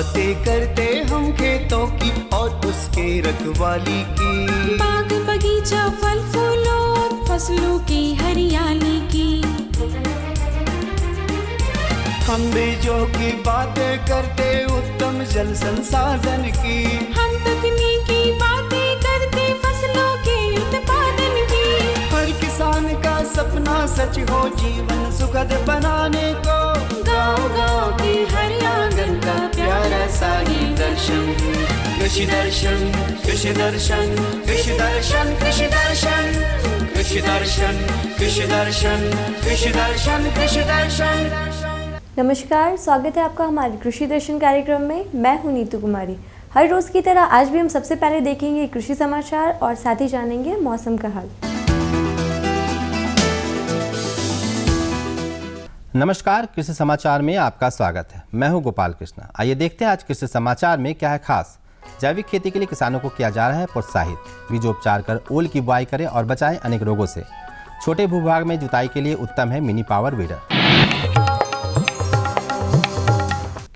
बातें करते हम खेतों की और उसके रखवाली की, बाग बगीचा फल फूलों और फसलों की हरियाली की। हम बीजों की बातें करते उत्तम जल संसाधन की, हम तकनीकी बातें करते फसलों के उत्पादन की। हर किसान का सपना सच हो जीवन सुखद बनाने को, गाँव-गाँव के हर आंगन का प्यारा सा ये दर्शन। कृषि दर्शन, कृषि दर्शन, कृषि दर्शन, कृषि दर्शन, कृषि दर्शन, कृषि दर्शन, कृषि दर्शन, कृषि दर्शन। नमस्कार, स्वागत है आपका हमारे कृषि दर्शन कार्यक्रम में। मैं हूं नीतू कुमारी। हर रोज़ की तरह आज भी हम सबसे पहले देखेंगे कृषि समाचार और साथ ही जानेंगे मौसम का हाल। नमस्कार, कृषि समाचार में आपका स्वागत है। मैं हूं गोपाल कृष्ण। आइए देखते हैं आज कृषि समाचार में क्या है खास। जैविक खेती के लिए किसानों को किया जा रहा है प्रोत्साहित। बीजोपचार कर ओल की बुआई करें और बचाएं अनेक रोगों से। छोटे भूभाग में जुताई के लिए उत्तम है मिनी पावर वीडर।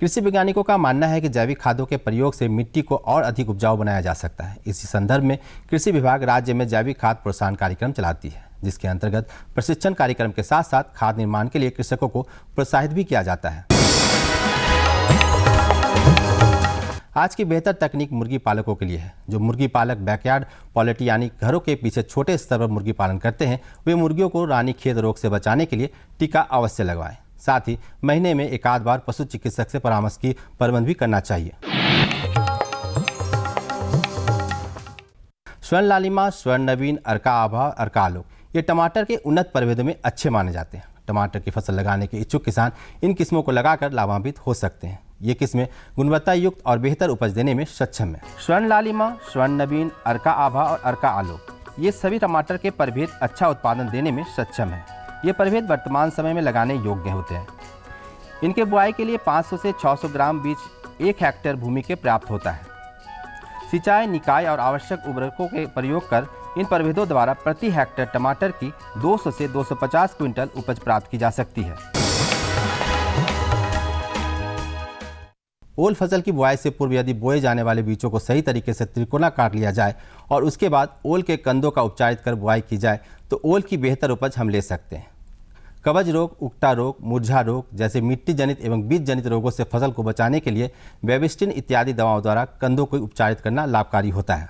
कृषि वैज्ञानिकों का मानना है कि जैविक खादों के प्रयोग से मिट्टी को और अधिक उपजाऊ बनाया जा सकता है। इसी संदर्भ में कृषि विभाग राज्य में जैविक खाद प्रोत्साहन कार्यक्रम चलाती है, जिसके अंतर्गत प्रशिक्षण कार्यक्रम के साथ साथ खाद निर्माण के लिए कृषकों को प्रोत्साहित भी किया जाता है। आज की बेहतर तकनीक मुर्गी पालकों के लिए है। जो मुर्गी पालक बैकयार्ड पॉलिटी यानी घरों के पीछे छोटे स्तर पर मुर्गी पालन करते हैं, वे मुर्गियों को रानीखेत रोग से बचाने के लिए टीका अवश्य लगवाएं। साथ ही महीने में एक आध बार पशु चिकित्सक से परामर्श की प्रबंध भी करना चाहिए। स्वर्ण लालिमा, स्वर्ण नवीन, अर्का आभा, अर्का आलोक ये टमाटर के उन्नत प्रभेदों में अच्छे माने जाते हैं। टमाटर की फसल लगाने के इच्छुक किसान इन किस्मों को लगाकर लाभान्वित हो सकते हैं। ये किस्में गुणवत्ता युक्त और बेहतर उपज देने में सक्षम है। स्वर्ण लालिमा, स्वर्ण नवीन, अर्का आभा और अर्का आलोक ये सभी टमाटर के प्रभेद अच्छा उत्पादन देने में सक्षम है। ये प्रभेद वर्तमान समय में लगाने योग्य होते हैं। इनके बुआई के लिए 500 से 600 ग्राम बीज 1 हेक्टेयर भूमि के पर्याप्त होता है। सिंचाई, निकाय और आवश्यक उर्वरकों के प्रयोग कर इन प्रभेदों द्वारा प्रति हेक्टेयर टमाटर की 200 से 250 क्विंटल उपज प्राप्त की जा सकती है। ओल फसल की बुआई से पूर्व यदि बोए जाने वाले बीजों को सही तरीके से त्रिकोणाकार लिया जाए और उसके बाद ओल के कंदों का उपचारित कर बुआई की जाए तो ओल की बेहतर उपज हम ले सकते हैं। कवच रोग, उकटा रोग, मुरझा रोग जैसे मिट्टी जनित एवं बीज जनित रोगों से फसल को बचाने के लिए बेबिस्टिन इत्यादि दवाओं द्वारा कंदों को उपचारित करना लाभकारी होता है।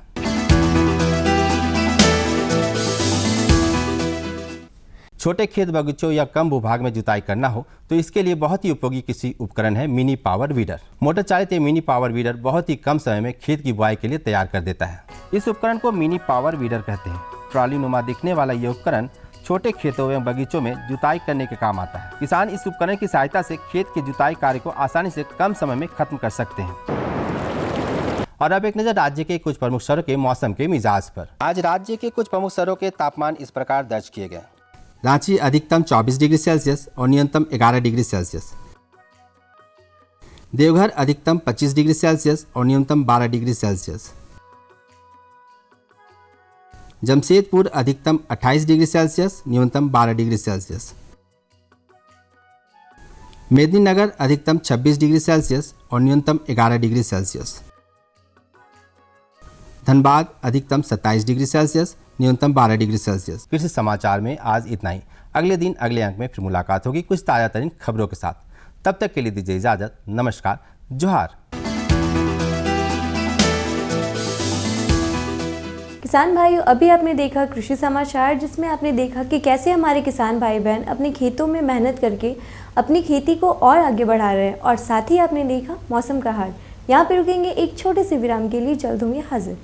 छोटे खेत बगीचों या कम भूभाग में जुताई करना हो तो इसके लिए बहुत ही उपयोगी कृषि उपकरण है मिनी पावर वीडर। मोटर चालित ये मिनी पावर वीडर बहुत ही कम समय में खेत की बुआई के लिए तैयार कर देता है। इस उपकरण को मिनी पावर वीडर कहते हैं। ट्रॉली नुमा दिखने वाला ये उपकरण छोटे खेतों एवं बगीचों में जुताई करने के काम आता है। किसान इस उपकरण की सहायता से खेत के जुताई कार्य को आसानी से कम समय में खत्म कर सकते हैं। और अब एक नजर राज्य के कुछ प्रमुख शहरों के मौसम के मिजाज पर। आज राज्य के कुछ प्रमुख शहरों के तापमान इस प्रकार दर्ज किए गए। रांची अधिकतम 24 डिग्री सेल्सियस और न्यूनतम 11 डिग्री सेल्सियस। देवघर अधिकतम 25 डिग्री सेल्सियस और न्यूनतम 12 डिग्री सेल्सियस। जमशेदपुर अधिकतम 28 डिग्री सेल्सियस, न्यूनतम 12 डिग्री सेल्सियस। मेदिनीनगर अधिकतम 26 डिग्री सेल्सियस और न्यूनतम 11 डिग्री सेल्सियस। धनबाद अधिकतम 27 डिग्री सेल्सियस, न्यूनतम 12 डिग्री सेल्सियस। कृषि समाचार में आज इतना ही। अगले दिन अगले अंक में फिर मुलाकात होगी कुछ ताजा तरीन खबरों के साथ। तब तक के लिए दीजिए इजाजत। नमस्कार, जोहार। किसान भाइयों, अभी आपने देखा कृषि समाचार, जिसमें आपने देखा कि कैसे हमारे किसान भाई बहन अपने खेतों में मेहनत करके अपनी खेती को और आगे बढ़ा रहे हैं। और साथ ही आपने देखा मौसम का हाल। यहाँ पे रुकेंगे एक छोटे से विराम के लिए, जल्द होंगे हाजिर।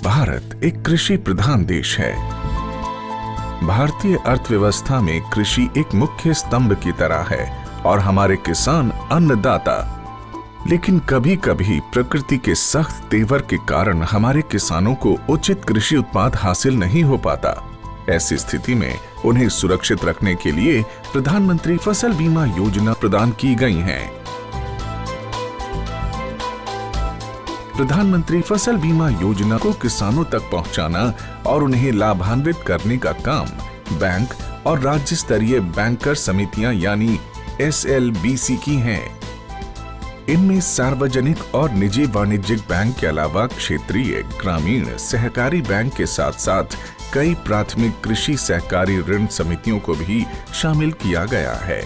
भारत एक कृषि प्रधान देश है। भारतीय अर्थव्यवस्था में कृषि एक मुख्य स्तंभ की तरह है और हमारे किसान अन्नदाता। लेकिन कभी कभी प्रकृति के सख्त तेवर के कारण हमारे किसानों को उचित कृषि उत्पाद हासिल नहीं हो पाता। ऐसी स्थिति में उन्हें सुरक्षित रखने के लिए प्रधानमंत्री फसल बीमा योजना प्रदान की गई है। प्रधानमंत्री फसल बीमा योजना को किसानों तक पहुंचाना और उन्हें लाभान्वित करने का काम बैंक और राज्य स्तरीय बैंकर समितियां यानी SLBC की हैं। इनमें सार्वजनिक और निजी वाणिज्यिक बैंक के अलावा क्षेत्रीय, ग्रामीण, सहकारी बैंक के साथ साथ कई प्राथमिक कृषि सहकारी ऋण समितियों को भी शामिल किया गया है।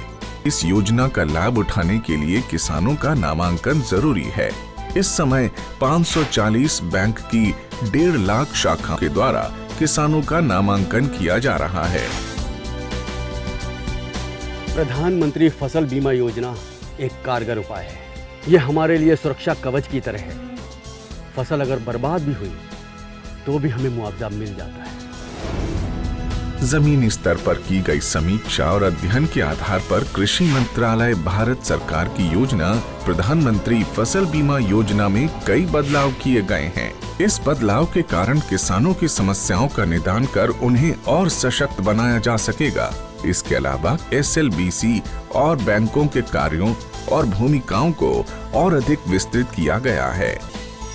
इस योजना का लाभ उठाने के लिए किसानों का नामांकन जरूरी है। इस समय 540 बैंक की 1.5 लाख शाखाओं के द्वारा किसानों का नामांकन किया जा रहा है। प्रधानमंत्री फसल बीमा योजना एक कारगर उपाय है। ये हमारे लिए सुरक्षा कवच की तरह है। फसल अगर बर्बाद भी हुई तो भी हमें मुआवजा मिल जाता है। जमीनी स्तर पर की गई समीक्षा और अध्ययन के आधार पर कृषि मंत्रालय भारत सरकार की योजना प्रधानमंत्री फसल बीमा योजना में कई बदलाव किए गए हैं। इस बदलाव के कारण किसानों की समस्याओं का निदान कर उन्हें और सशक्त बनाया जा सकेगा। इसके अलावा SLBC और बैंकों के कार्यों और भूमिकाओं को और अधिक विस्तृत किया गया है।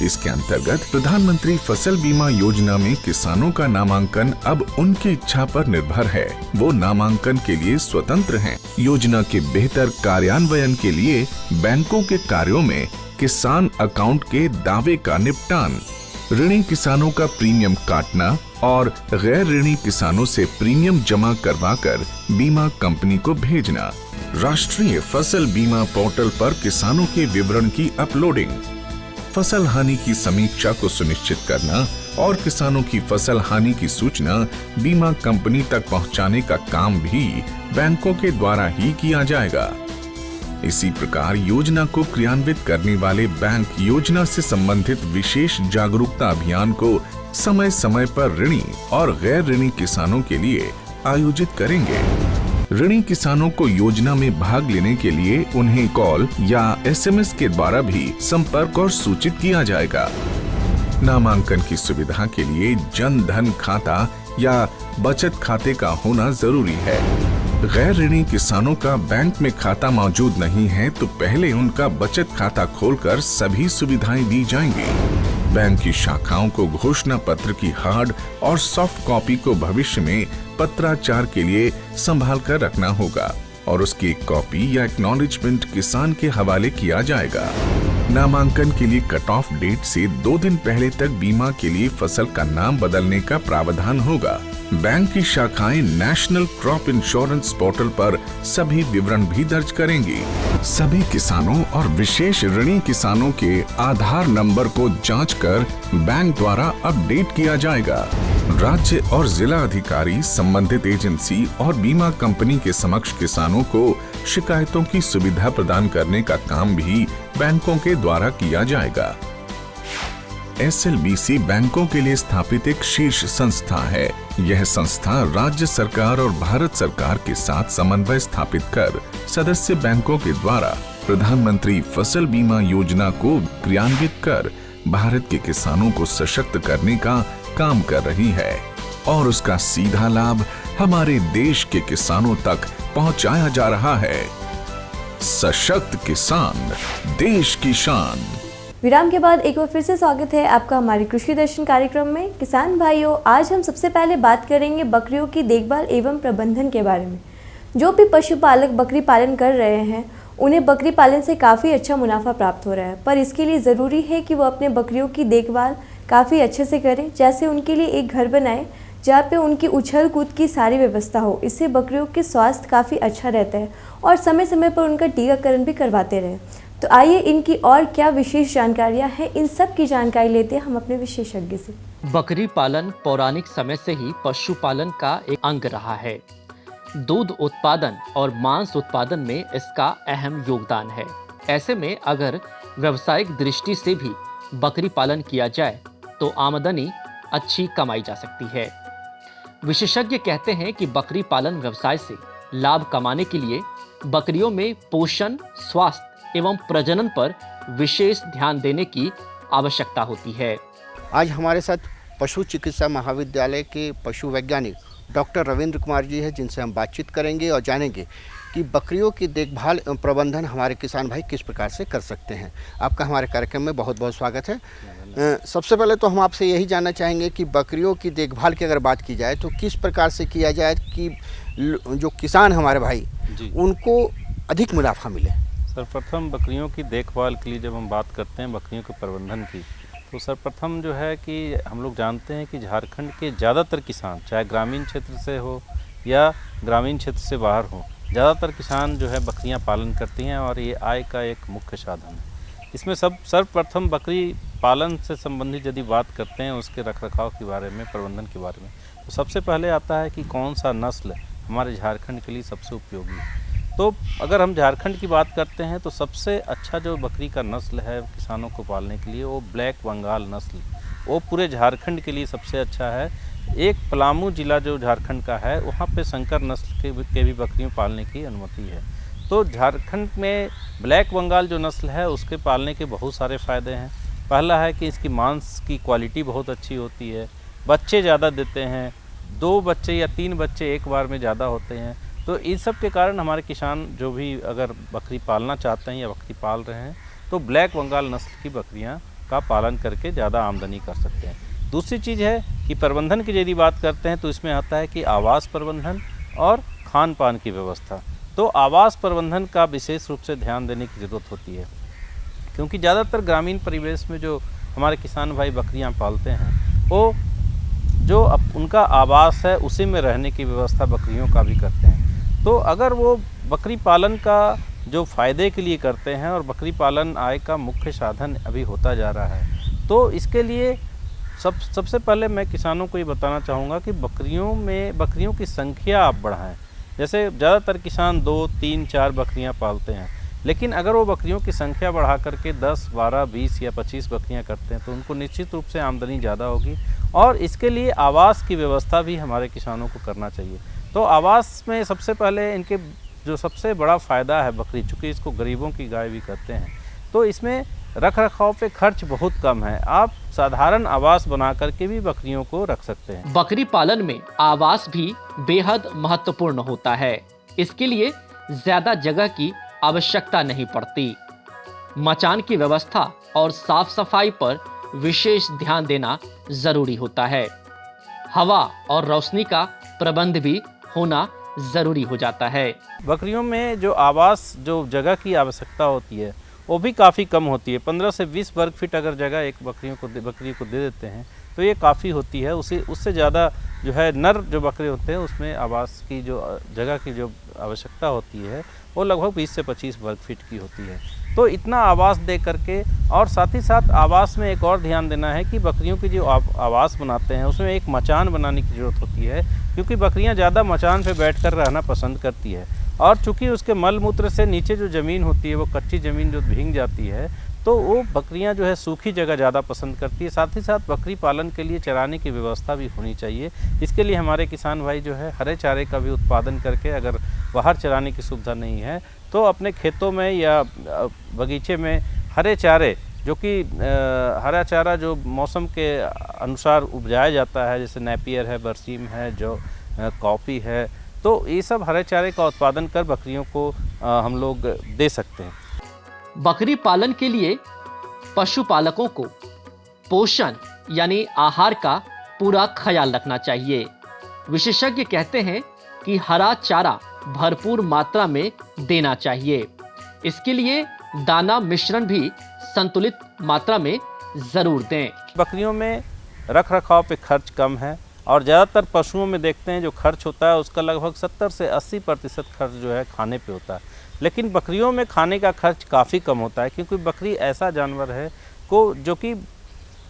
इसके अंतर्गत प्रधानमंत्री फसल बीमा योजना में किसानों का नामांकन अब उनकी इच्छा पर निर्भर है। वो नामांकन के लिए स्वतंत्र हैं। योजना के बेहतर कार्यान्वयन के लिए बैंकों के कार्यों में किसान अकाउंट के दावे का निपटान, ऋणी किसानों का प्रीमियम काटना और गैर ऋणी किसानों से प्रीमियम जमा करवाकर बीमा कंपनी को भेजना, राष्ट्रीय फसल बीमा पोर्टल पर किसानों के विवरण की अपलोडिंग, फसल हानि की समीक्षा को सुनिश्चित करना और किसानों की फसल हानि की सूचना बीमा कंपनी तक पहुंचाने का काम भी बैंकों के द्वारा ही किया जाएगा। इसी प्रकार योजना को क्रियान्वित करने वाले बैंक योजना से संबंधित विशेष जागरूकता अभियान को समय समय पर ऋणी और गैर ऋणी किसानों के लिए आयोजित करेंगे। ऋणी किसानों को योजना में भाग लेने के लिए उन्हें कॉल या SMS के द्वारा भी संपर्क और सूचित किया जाएगा। नामांकन की सुविधा के लिए जन धन खाता या बचत खाते का होना जरूरी है। गैर ऋणी किसानों का बैंक में खाता मौजूद नहीं है तो पहले उनका बचत खाता खोलकर सभी सुविधाएं दी जाएंगी। बैंक की शाखाओं को घोषणा पत्र की हार्ड और सॉफ्ट कॉपी को भविष्य में पत्राचार के लिए संभाल कर रखना होगा और उसकी एक कॉपी या एक्नॉलेजमेंट किसान के हवाले किया जाएगा। नामांकन के लिए कट ऑफ डेट से 2 दिन पहले तक बीमा के लिए फसल का नाम बदलने का प्रावधान होगा। बैंक की शाखाएं नेशनल क्रॉप इंश्योरेंस पोर्टल पर सभी विवरण भी दर्ज करेंगी। सभी किसानों और विशेष ऋणी किसानों के आधार नंबर को जांचकर बैंक द्वारा अपडेट किया जाएगा। राज्य और जिला अधिकारी संबंधित एजेंसी और बीमा कंपनी के समक्ष किसानों को शिकायतों की सुविधा प्रदान करने का काम भी बैंकों के द्वारा किया जाएगा। SLBC बैंकों के लिए स्थापित एक शीर्ष संस्था है। यह संस्था राज्य सरकार और भारत सरकार के साथ समन्वय स्थापित कर सदस्य बैंकों के द्वारा प्रधानमंत्री फसल बीमा योजना को क्रियान्वित कर भारत के किसानों को सशक्त करने का काम कर रही है और उसका सीधा लाभ हमारे देश के किसानों तक पहुंचाया जा रहा है। सशक्त किसान, देश की शान। विराम के बाद एक बार फिर से स्वागत है आपका हमारे कृषि दर्शन कार्यक्रम में। किसान भाइयों, आज हम सबसे पहले बात करेंगे बकरियों की देखभाल एवं प्रबंधन के बारे में। जो भी पशुपालक बकरी पालन कर रहे हैं उन्हें बकरी पालन से काफ़ी अच्छा मुनाफा प्राप्त हो रहा है, पर इसके लिए ज़रूरी है कि वो अपने बकरियों की देखभाल काफ़ी अच्छे से करें। जैसे उनके लिए एक घर बनाए जहाँ पे उनकी उछल कूद की सारी व्यवस्था हो। इससे बकरियों के स्वास्थ्य काफ़ी अच्छा रहता है और समय समय पर उनका टीकाकरण भी करवाते रहें। तो आइए इनकी और क्या विशेष जानकारियां हैं, इन सब की जानकारी लेते हैं हम अपने विशेषज्ञ से। बकरी पालन पौराणिक समय से ही पशुपालन का एक अंग रहा है। दूध उत्पादन और मांस उत्पादन में इसका अहम योगदान है। ऐसे में अगर व्यावसायिक दृष्टि से भी बकरी पालन किया जाए तो आमदनी अच्छी कमाई जा सकती है। विशेषज्ञ कहते हैं कि बकरी पालन व्यवसाय से लाभ कमाने के लिए बकरियों में पोषण, स्वास्थ्य एवं प्रजनन पर विशेष ध्यान देने की आवश्यकता होती है। आज हमारे साथ पशु चिकित्सा महाविद्यालय के पशु वैज्ञानिक डॉक्टर रविंद्र कुमार जी हैं, जिनसे हम बातचीत करेंगे और जानेंगे कि बकरियों की देखभाल एवं प्रबंधन हमारे किसान भाई किस प्रकार से कर सकते हैं। आपका हमारे कार्यक्रम में बहुत बहुत स्वागत है। सबसे पहले तो हम आपसे यही जानना चाहेंगे कि बकरियों की देखभाल की अगर बात की जाए तो किस प्रकार से किया जाए कि जो किसान हमारे भाई उनको अधिक मुनाफा मिले। सर्वप्रथम बकरियों की देखभाल के लिए जब हम बात करते हैं बकरियों के प्रबंधन की, तो सर्वप्रथम जो है कि हम लोग जानते हैं कि झारखंड के ज़्यादातर किसान, चाहे ग्रामीण क्षेत्र से हो या ग्रामीण क्षेत्र से बाहर हो, ज़्यादातर किसान जो है बकरियां पालन करती हैं और ये आय का एक मुख्य साधन है। इसमें सर्वप्रथम बकरी पालन से संबंधित यदि बात करते हैं, उसके रखरखाव के बारे में, प्रबंधन के बारे में, तो सबसे पहले आता है कि कौन सा नस्ल हमारे झारखंड के लिए सबसे उपयोगी है। तो अगर हम झारखंड की बात करते हैं तो सबसे अच्छा जो बकरी का नस्ल है किसानों को पालने के लिए वो ब्लैक बंगाल नस्ल, वो पूरे झारखंड के लिए सबसे अच्छा है। एक पलामू जिला जो झारखंड का है वहाँ पे संकर नस्ल के भी बकरियों पालने की अनुमति है। तो झारखंड में ब्लैक बंगाल जो नस्ल है उसके पालने के बहुत सारे फ़ायदे हैं। पहला है कि इसकी मांस की क्वालिटी बहुत अच्छी होती है, बच्चे ज़्यादा देते हैं, 2 बच्चे या 3 बच्चे एक बार में ज़्यादा होते हैं। तो इन सब के कारण हमारे किसान जो भी अगर बकरी पालना चाहते हैं या बकरी पाल रहे हैं तो ब्लैक बंगाल नस्ल की बकरियां का पालन करके ज़्यादा आमदनी कर सकते हैं। दूसरी चीज़ है कि प्रबंधन की यदि बात करते हैं तो इसमें आता है कि आवास प्रबंधन और खान पान की व्यवस्था। तो आवास प्रबंधन का विशेष रूप से ध्यान देने की ज़रूरत होती है, क्योंकि ज़्यादातर ग्रामीण परिवेश में जो हमारे किसान भाई बकरियाँ पालते हैं वो जो उनका आवास है उसी में रहने की व्यवस्था बकरियों का भी करते हैं। तो अगर वो बकरी पालन का जो फ़ायदे के लिए करते हैं और बकरी पालन आय का मुख्य साधन अभी होता जा रहा है, तो इसके लिए सबसे पहले मैं किसानों को ये बताना चाहूँगा कि बकरियों की संख्या आप बढ़ाएं। जैसे ज़्यादातर किसान 2, 3, 4 बकरियाँ पालते हैं, लेकिन अगर वो बकरियों की संख्या बढ़ा करके 10, 12, 20 या 25 बकरियाँ करते हैं तो उनको निश्चित रूप से आमदनी ज़्यादा होगी। और इसके लिए आवास की व्यवस्था भी हमारे किसानों को करना चाहिए। तो आवास में सबसे पहले इनके जो सबसे बड़ा फ़ायदा है बकरी, चूँकि इसको गरीबों की गाय भी कहते हैं, तो इसमें रख रखाव पे खर्च बहुत कम है। आप साधारण आवास बना करके भी बकरियों को रख सकते हैं। बकरी पालन में आवास भी बेहद महत्वपूर्ण होता है। इसके लिए ज्यादा जगह की आवश्यकता नहीं पड़ती। मचान की व्यवस्था और साफ सफाई पर विशेष ध्यान देना जरूरी होता है। हवा और रोशनी का प्रबंध भी होना जरूरी हो जाता है। बकरियों में जो आवास, जो जगह की आवश्यकता होती है वो भी काफ़ी कम होती है। 15 से 20 वर्ग फीट अगर जगह एक बकरी को दे देते हैं तो ये काफ़ी होती है। उससे ज़्यादा जो है नर जो बकरे होते हैं उसमें आवास की जो जगह की जो आवश्यकता होती है वो लगभग 20 से 25 वर्ग फीट की होती है। तो इतना आवास दे करके, और साथ ही साथ आवास में एक और ध्यान देना है कि बकरियों की जो आवास बनाते हैं उसमें एक मचान बनाने की ज़रूरत होती है, क्योंकि बकरियां ज़्यादा मचान पे बैठकर रहना पसंद करती है। और चूँकि उसके मल मूत्र से नीचे जो ज़मीन होती है वो कच्ची ज़मीन जो भीग जाती है, तो वो बकरियां जो है सूखी जगह ज़्यादा पसंद करती है। साथ ही साथ बकरी पालन के लिए चराने की व्यवस्था भी होनी चाहिए। इसके लिए हमारे किसान भाई जो है हरे चारे का भी उत्पादन करके, अगर बाहर चराने की सुविधा नहीं है तो अपने खेतों में या बगीचे में हरे चारे, जो कि हरा चारा जो मौसम के अनुसार उपजाया जाता है, जैसे नेपियर है, बरसीम है, जो कॉफ़ी है, तो ये सब हरे चारे का उत्पादन कर बकरियों को हम लोग दे सकते हैं। बकरी पालन के लिए पशुपालकों को पोषण यानी आहार का पूरा ख्याल रखना चाहिए। विशेषज्ञ कहते हैं कि हरा चारा भरपूर मात्रा में देना चाहिए। इसके लिए दाना मिश्रण भी संतुलित मात्रा में जरूर दें। बकरियों में रख रखाव पे खर्च कम है, और ज़्यादातर पशुओं में देखते हैं जो खर्च होता है उसका लगभग 70 से 80% खर्च जो है खाने पे होता है। लेकिन बकरियों में खाने का खर्च काफ़ी कम होता है, क्योंकि बकरी ऐसा जानवर है जो कि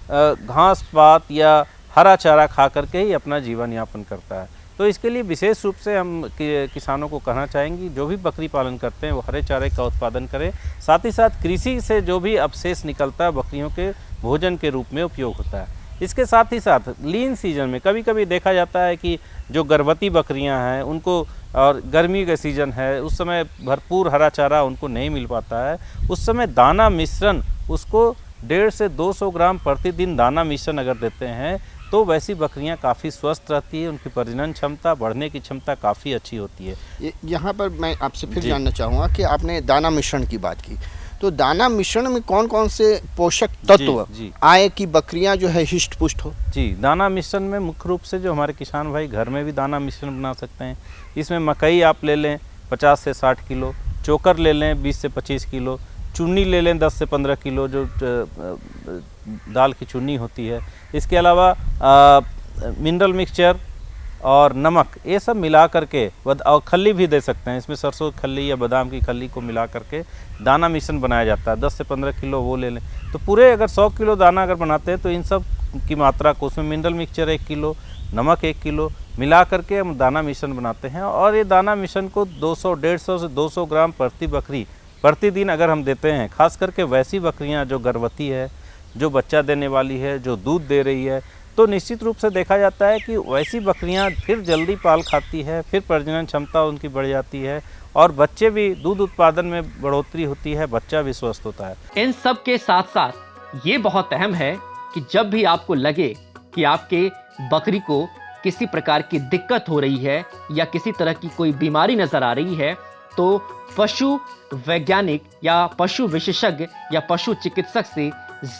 घास पात या हरा चारा खा करके ही अपना जीवन यापन करता है। तो इसके लिए विशेष रूप से हम किसानों को कहना चाहेंगे, जो भी बकरी पालन करते हैं वो हरे चारे का उत्पादन करें। साथ ही साथ कृषि से जो भी अवशेष निकलता है बकरियों के भोजन के रूप में उपयोग होता है। इसके साथ ही साथ लीन सीजन में कभी कभी देखा जाता है कि जो गर्भवती बकरियां हैं उनको, और गर्मी का सीज़न है उस समय भरपूर हरा चारा उनको नहीं मिल पाता है, उस समय दाना मिश्रण उसको 150 से 200 ग्राम प्रतिदिन दाना मिश्रण अगर देते हैं तो वैसी बकरियां काफ़ी स्वस्थ रहती है, उनकी प्रजनन क्षमता, बढ़ने की क्षमता काफ़ी अच्छी होती है। यहाँ पर मैं आपसे फिर जी। जानना चाहूँगा कि आपने दाना मिश्रण की बात की, तो दाना मिश्रण में कौन कौन से पोषक तत्व जी। आए कि बकरियां जो है हिष्ट पुष्ट हो? जी, दाना मिश्रण में मुख्य रूप से जो हमारे किसान भाई घर में भी दाना मिश्रण बना सकते हैं। इसमें मकई आप ले लें 50 से 60 किलो, चोकर ले लें 20 से 25 किलो, चुन्नी ले लें 10 से 15 किलो जो दाल की चुन्नी होती है। इसके अलावा मिनरल मिक्सचर और नमक, ये सब मिला करके और खल्ली भी दे सकते हैं। इसमें सरसों की खल्ली या बादाम की खल्ली को मिला करके दाना मिश्रण बनाया जाता है। 10 से 15 किलो वो ले लें, तो पूरे अगर 100 किलो दाना अगर बनाते हैं तो इन सब की मात्रा को, उसमें मिनरल मिक्सचर 1 किलो, नमक 1 किलो मिला करके हम दाना मिश्रण बनाते हैं। और ये दाना मिश्रण को 200, 150 से 200 ग्राम प्रति बकरी प्रतिदिन अगर हम देते हैं, खास करके वैसी बकरियां जो गर्भवती है, जो बच्चा देने वाली है, जो दूध दे रही है, तो निश्चित रूप से देखा जाता है कि वैसी बकरियां फिर जल्दी पाल खाती है, फिर प्रजनन क्षमता उनकी बढ़ जाती है और बच्चे भी दूध उत्पादन में बढ़ोतरी होती है, बच्चा भी स्वस्थ होता है। इन सब के साथ साथ ये बहुत अहम है कि जब भी आपको लगे कि आपके बकरी को किसी प्रकार की दिक्कत हो रही है या किसी तरह की कोई बीमारी नजर आ रही है, तो पशु वैज्ञानिक या पशु विशेषज्ञ या पशु चिकित्सक से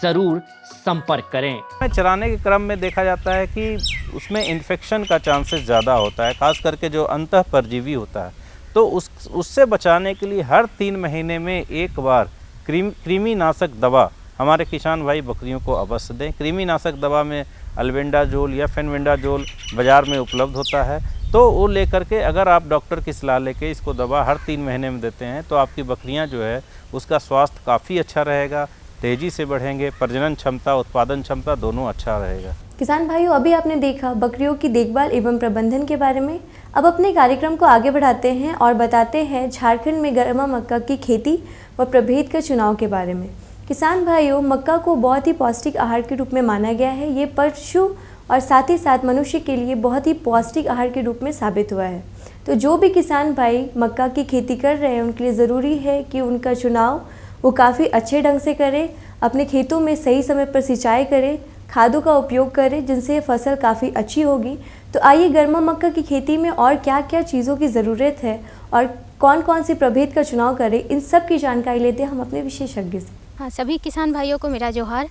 ज़रूर संपर्क करें। चराने के क्रम में देखा जाता है कि उसमें इन्फेक्शन का चांसेस ज़्यादा होता है, खास करके जो अंतः परजीवी होता है, तो उससे बचाने के लिए हर 3 महीने में एक बार कृमिनाशक दवा हमारे किसान भाई बकरियों को अवश्य दें। कृमिनाशक दवा में अल्बेंडाजोल या फेनबेंडाजोल बाज़ार में उपलब्ध होता है, तो वो लेकर के अगर आप डॉक्टर की सलाह लेके इसको दवा हर 3 महीने में देते हैं तो आपकी बकरियां जो है उसका स्वास्थ्य काफ़ी अच्छा रहेगा, तेज़ी से बढ़ेंगे, प्रजनन क्षमता, उत्पादन क्षमता दोनों अच्छा रहेगा। किसान भाइयों, अभी आपने देखा बकरियों की देखभाल एवं प्रबंधन के बारे में। अब अपने कार्यक्रम को आगे बढ़ाते हैं और बताते हैं झारखंड में गर्मा मक्का की खेती व प्रभेद के चुनाव के बारे में। किसान भाइयों, मक्का को बहुत ही पौष्टिक आहार के रूप में माना गया है। ये पशु और साथ ही साथ मनुष्य के लिए बहुत ही पौष्टिक आहार के रूप में साबित हुआ है। तो जो भी किसान भाई मक्का की खेती कर रहे हैं उनके लिए ज़रूरी है कि उनका चुनाव वो काफ़ी अच्छे ढंग से करें, अपने खेतों में सही समय पर सिंचाई करें, खादों का उपयोग करें, जिनसे फसल काफ़ी अच्छी होगी। तो आइए गर्मा मक्का की खेती में और क्या क्या चीज़ों की ज़रूरत है और कौन कौन सी प्रभेद का चुनाव करें, इन सब की जानकारी लेते हैं हम अपने विशेषज्ञ से। हाँ, सभी किसान भाइयों को मेरा जोहार।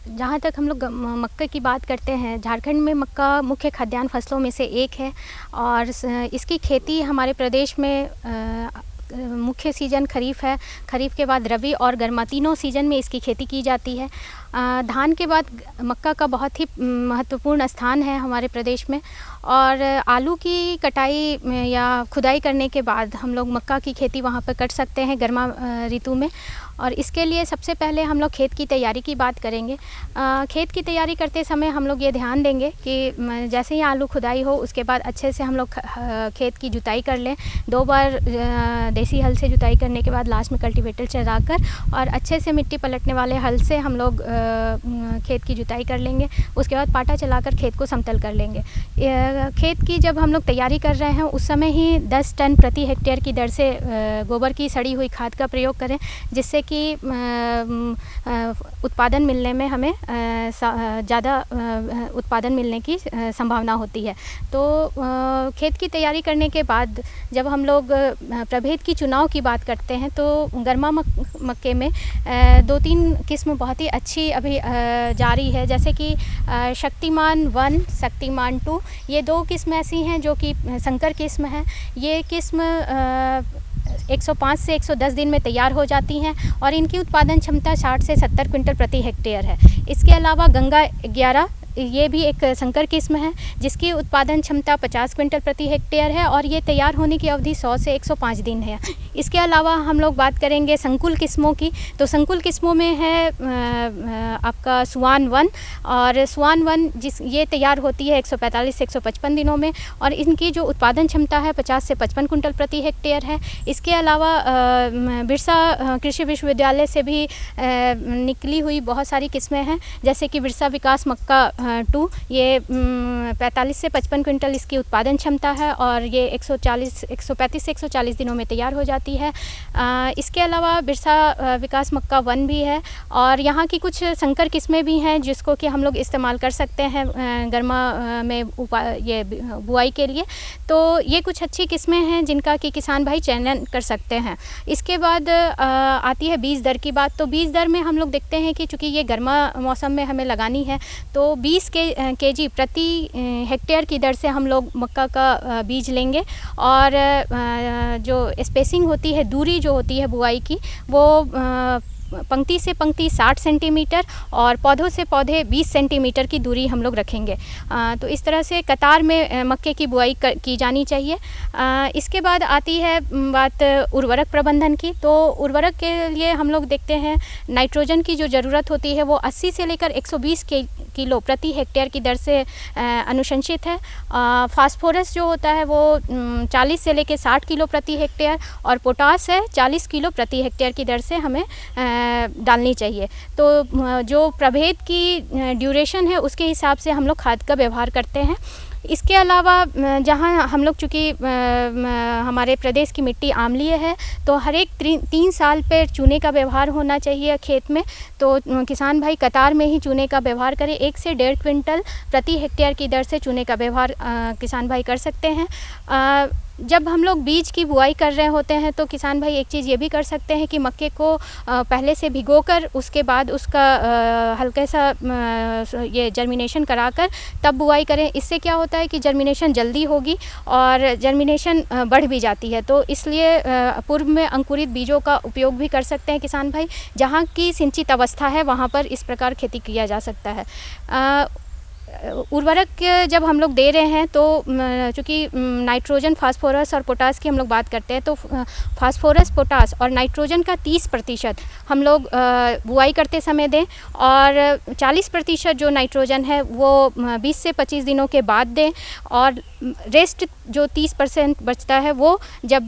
जहाँ तक हम लोग मक्का की बात करते हैं, झारखंड में मक्का मुख्य खाद्यान्न फसलों में से एक है और इसकी खेती हमारे प्रदेश में मुख्य सीजन खरीफ है। खरीफ के बाद रबी और गर्मा तीनों सीजन में इसकी खेती की जाती है। धान के बाद मक्का का बहुत ही महत्वपूर्ण स्थान है हमारे प्रदेश में और आलू की कटाई या खुदाई करने के बाद हम लोग मक्का की खेती वहाँ पर कर सकते हैं गर्मा ऋतु में। और इसके लिए सबसे पहले हम लोग खेत की तैयारी की बात करेंगे। खेत की तैयारी करते समय हम लोग ये ध्यान देंगे कि जैसे ही आलू खुदाई हो उसके बाद अच्छे से हम लोग खेत की जुताई कर लें। 2 बार देसी हल से जुताई करने के बाद लास्ट में कल्टीवेटर चलाकर और अच्छे से मिट्टी पलटने वाले हल से हम लोग खेत की जुताई कर लेंगे। उसके बाद पाटा चलाकर खेत को समतल कर लेंगे। खेत की जब हम लोग तैयारी कर रहे हैं उस समय ही 10 टन प्रति हेक्टेयर की दर से गोबर की सड़ी हुई खाद का प्रयोग करें, जिससे कि उत्पादन मिलने में हमें ज़्यादा उत्पादन मिलने की संभावना होती है। तो खेत की तैयारी करने के बाद जब हम लोग प्रभेद की चुनाव की बात करते हैं तो गर्मा मक्के में 2-3 किस्म बहुत ही अच्छी अभी जारी है, जैसे कि शक्तिमान 1, शक्तिमान 2, ये 2 किस्म ऐसी हैं जो कि संकर किस्म हैं। ये किस्म 105 से 110 दिन में तैयार हो जाती हैं और इनकी उत्पादन क्षमता 60 से 70 क्विंटल प्रति हेक्टेयर है। इसके अलावा गंगा 11, ये भी एक संकर किस्म है जिसकी उत्पादन क्षमता 50 क्विंटल प्रति हेक्टेयर है और ये तैयार होने की अवधि 100 से 105 दिन है। इसके अलावा हम लोग बात करेंगे संकुल किस्मों की, तो संकुल किस्मों में है आपका सुआन 1 और सुआन 1 ये तैयार होती है 145 से 155 दिनों में और इनकी जो उत्पादन क्षमता है 50 से 55 कुंटल प्रति हेक्टेयर है। इसके अलावा बिरसा कृषि विश्वविद्यालय से भी निकली हुई बहुत सारी किस्में हैं, जैसे कि बिरसा विकास मक्का 2 ये 45 से 55 क्विंटल इसकी उत्पादन क्षमता है और ये 135 से 140 दिनों में तैयार हो जाती है। इसके अलावा बिरसा विकास मक्का 1 भी है और यहाँ की कुछ संकर किस्में भी हैं जिसको कि हम लोग इस्तेमाल कर सकते हैं गर्मा में ये बुआई के लिए। तो ये कुछ अच्छी किस्में हैं जिनका कि किसान भाई चयन कर सकते हैं। इसके बाद आती है बीज दर की बात। तो बीज दर में हम लोग देखते हैं कि चूँकि ये गर्मा मौसम में हमें लगानी है तो 20 केजी प्रति हेक्टेयर की दर से हम लोग मक्का का बीज लेंगे और जो स्पेसिंग होती है, दूरी जो होती है बुआई की, वो पंक्ति से पंक्ति 60 सेंटीमीटर और पौधों से पौधे 20 सेंटीमीटर की दूरी हम लोग रखेंगे। तो इस तरह से कतार में मक्के की बुआई की जानी चाहिए। इसके बाद आती है बात उर्वरक प्रबंधन की। तो उर्वरक के लिए हम लोग देखते हैं नाइट्रोजन की जो ज़रूरत होती है वो 80 से लेकर 120 किलो प्रति हेक्टेयर की दर से अनुशंसित है। फास्फोरस जो होता है वो 40 से लेकर 60 किलो प्रति हेक्टेयर और पोटास है 40 किलो प्रति हेक्टेयर की दर से हमें डालनी चाहिए। तो जो प्रभेद की ड्यूरेशन है उसके हिसाब से हम लोग खाद का व्यवहार करते हैं। इसके अलावा जहाँ हम लोग चूँकि हमारे प्रदेश की मिट्टी आम्लीय है तो हर एक 3 साल पर चूने का व्यवहार होना चाहिए खेत में। तो किसान भाई कतार में ही चूने का व्यवहार करें। 1 से 1.5 क्विंटल प्रति हेक्टेयर की दर से चूने का व्यवहार किसान भाई कर सकते हैं। जब हम लोग बीज की बुआई कर रहे होते हैं तो किसान भाई एक चीज़ ये भी कर सकते हैं कि मक्के को पहले से भिगोकर उसके बाद उसका हल्का सा ये जर्मिनेशन कराकर तब बुआई करें। इससे क्या होता है कि जर्मिनेशन जल्दी होगी और जर्मिनेशन बढ़ भी जाती है। तो इसलिए पूर्व में अंकुरित बीजों का उपयोग भी कर सकते हैं किसान भाई। जहाँ की सिंचित अवस्था है वहाँ पर इस प्रकार खेती किया जा सकता है। उर्वरक जब हम लोग दे रहे हैं तो चूँकि नाइट्रोजन, फास्फोरस और पोटास की हम लोग बात करते हैं तो फास्फोरस, पोटास और नाइट्रोजन का 30% हम लोग बुआई करते समय दें और 40% जो नाइट्रोजन है वो 20 से 25 दिनों के बाद दें और रेस्ट जो 30% बचता है वो जब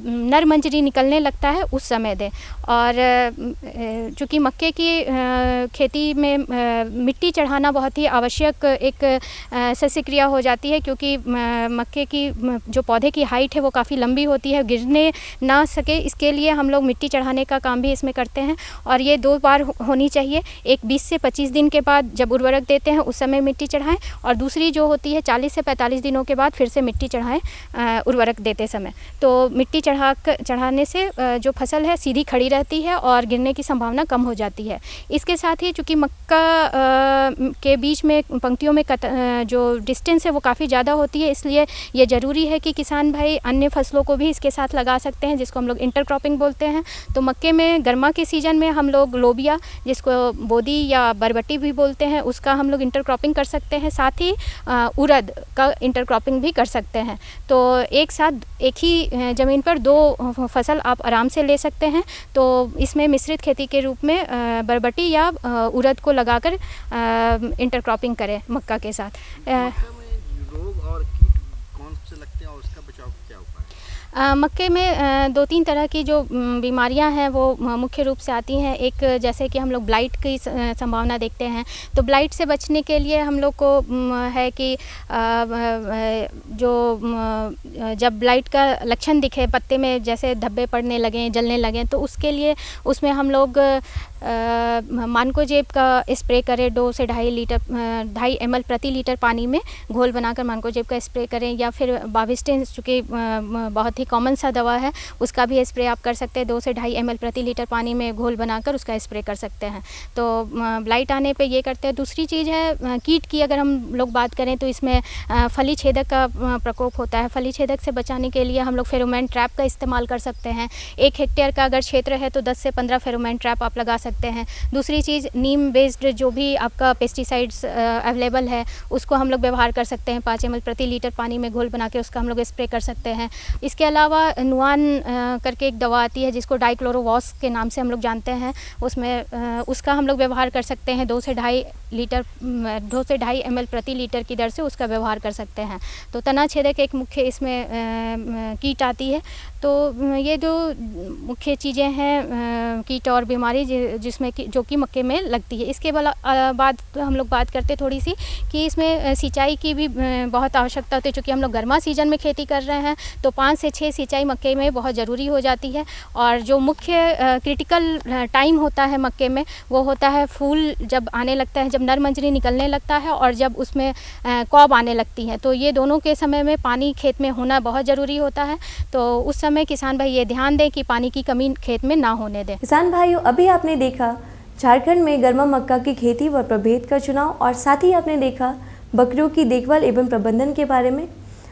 नर मंजरी निकलने लगता है उस समय दें। और चूँकि मक्के की खेती में मिट्टी चढ़ाना बहुत ही आवश्यक एक सस्य क्रिया हो जाती है क्योंकि मक्के की जो पौधे की हाइट है वो काफ़ी लंबी होती है, गिरने ना सके इसके लिए हम लोग मिट्टी चढ़ाने का काम भी इसमें करते हैं। और ये 2 बार होनी चाहिए, एक 20 से 25 दिन के बाद जब उर्वरक देते हैं उस समय मिट्टी चढ़ाएं और दूसरी जो होती है 40 से 45 दिनों के बाद फिर से मिट्टी चढ़ाएं उर्वरक देते समय। तो मिट्टी चढ़ाने से जो फसल है सीधी खड़ी रहती है और गिरने की संभावना कम हो जाती है। इसके साथ ही चूँकि मक्का के बीच में पंक्तियों में जो डिस्टेंस है वो काफ़ी ज़्यादा होती है, इसलिए ये ज़रूरी है कि किसान भाई अन्य फसलों को भी इसके साथ लगा सकते हैं जिसको हम लोग इंटरक्रॉपिंग बोलते हैं। तो मक्के में गर्मा के सीज़न में हम लोग लोबिया, जिसको बोदी या बरबटी भी बोलते हैं, उसका हम लोग इंटरक्रॉपिंग कर सकते हैं। साथ ही उड़द का इंटरक्रॉपिंग भी कर सकते हैं। तो एक साथ एक ही ज़मीन पर 2 फसल आप आराम से ले सकते हैं। तो इसमें मिश्रित खेती के रूप में बरबटी या उड़द को लगाकर इंटरक्रॉपिंग करें मक्का के साथ। रोग और कीट कौन से लगते हैं और उसका बचाव क्या उपाय है? मक्के में 2-3 तरह की जो बीमारियां हैं वो मुख्य रूप से आती हैं। एक जैसे कि हम लोग ब्लाइट की संभावना देखते हैं। तो ब्लाइट से बचने के लिए हम लोग को है कि जो जब ब्लाइट का लक्षण दिखे, पत्ते में जैसे धब्बे पड़ने लगें, जलने लगें, तो उसके लिए उसमें हम लोग मानकोजेब का स्प्रे करें। 2 से 2.5 ml प्रति लीटर पानी में घोल बनाकर मानकोजेब का स्प्रे करें, या फिर बाविस्टिन चूँकि बहुत ही कॉमन सा दवा है उसका भी स्प्रे आप कर सकते हैं। 2 से 2.5 ml प्रति लीटर पानी में घोल बनाकर उसका स्प्रे कर सकते हैं। तो ब्लाइट आने पे ये करते हैं। दूसरी चीज़ है कीट की, अगर हम लोग बात करें तो इसमें फली छेदक का प्रकोप होता है। फली छेदक से बचाने के लिए हम लोग फेरोमोन ट्रैप का इस्तेमाल कर सकते हैं। 1 हेक्टेयर का अगर क्षेत्र है तो 10 से 15 फेरोमोन ट्रैप आप लगा सकते हैं। दूसरी चीज़ नीम बेस्ड जो भी आपका पेस्टिसाइड्स अवेलेबल है उसको हम लोग व्यवहार कर सकते हैं। 5 ml प्रति लीटर पानी में घोल बना के उसका हम लोग स्प्रे कर सकते हैं। इसके अलावा नुआन करके एक दवा आती है जिसको डाइक्लोरोवॉस के नाम से हम लोग जानते हैं, उसमें उसका हम लोग व्यवहार कर सकते हैं 2 से ढाई ml प्रति लीटर की दर से उसका व्यवहार कर सकते हैं। तो तना छेदक एक मुख्य इसमें कीट आती है। तो ये जो मुख्य चीज़ें हैं कीट और बीमारी जिसमें जो कि मक्के में लगती है। इसके बाद हम लोग बात करते थोड़ी सी कि इसमें सिंचाई की भी बहुत आवश्यकता होती है। चूँकि हम लोग गर्मा सीजन में खेती कर रहे हैं तो 5 से 6 सिंचाई मक्के में बहुत ज़रूरी हो जाती है। और जो मुख्य क्रिटिकल टाइम होता है मक्के में वो होता है फूल जब आने लगता है, जब नर मंजरी निकलने लगता है और जब उसमें कॉब आने लगती है। तो ये दोनों के समय में पानी खेत में होना बहुत ज़रूरी होता है। तो उस समय किसान भाई ये ध्यान दें कि पानी की कमी खेत में ना होने दें। किसान भाइयों, अभी आपने देखा झारखंड में गर्मा मक्का की खेती व प्रभेद का चुनाव और साथ ही आपने देखा बकरियों की देखभाल एवं प्रबंधन के बारे में।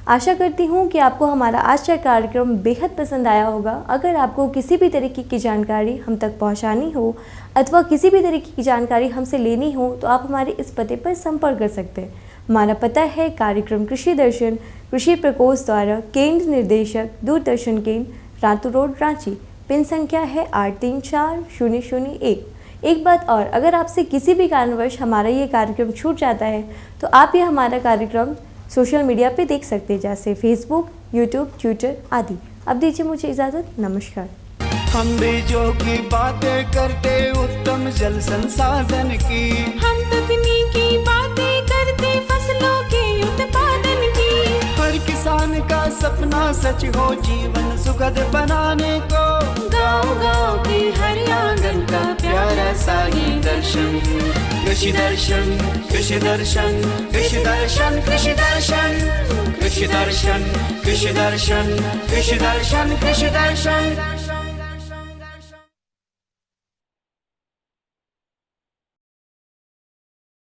आशा करती हूँ कि आपको हमारा आज का कार्यक्रम बेहद पसंद आया होगा। अगर आपको किसी भी तरीके की जानकारी हम तक पहुँचानी हो अथवा किसी भी तरीके की जानकारी हमसे लेनी हो तो आप हमारे इस पते पर संपर्क कर सकते हैं। हमारा पता है कार्यक्रम कृषि दर्शन, कृषि प्रकोष्ठ द्वारा केंद्र निर्देशक, दूरदर्शन केंद्र, रातू रोड, रांची। पिन संख्या है 834001। एक बात और, अगर आपसे किसी भी कारणवश हमारा ये कार्यक्रम छूट जाता है तो आप ये हमारा कार्यक्रम सोशल मीडिया पे देख सकते हैं, जैसे फेसबुक, यूट्यूब, ट्विटर आदि। अब दीजिए मुझे इजाज़त, नमस्कार। हम बीजों की बातें करते उत्तम जल संसाधन की, हम तकनीकी बातें करते फसलों के उत्पादन की। हर किसान का सपना सच हो जीवन सुखद बनाने को, गाँव-गाँव के हर आंगन का प्यारा सा ही दर्शन। कृषि दर्शन, कृषि दर्शन, कृषि दर्शन, कृषि दर्शन, कृषि दर्शन, कृषि दर्शन, कृषि दर्शन, कृषि दर्शन।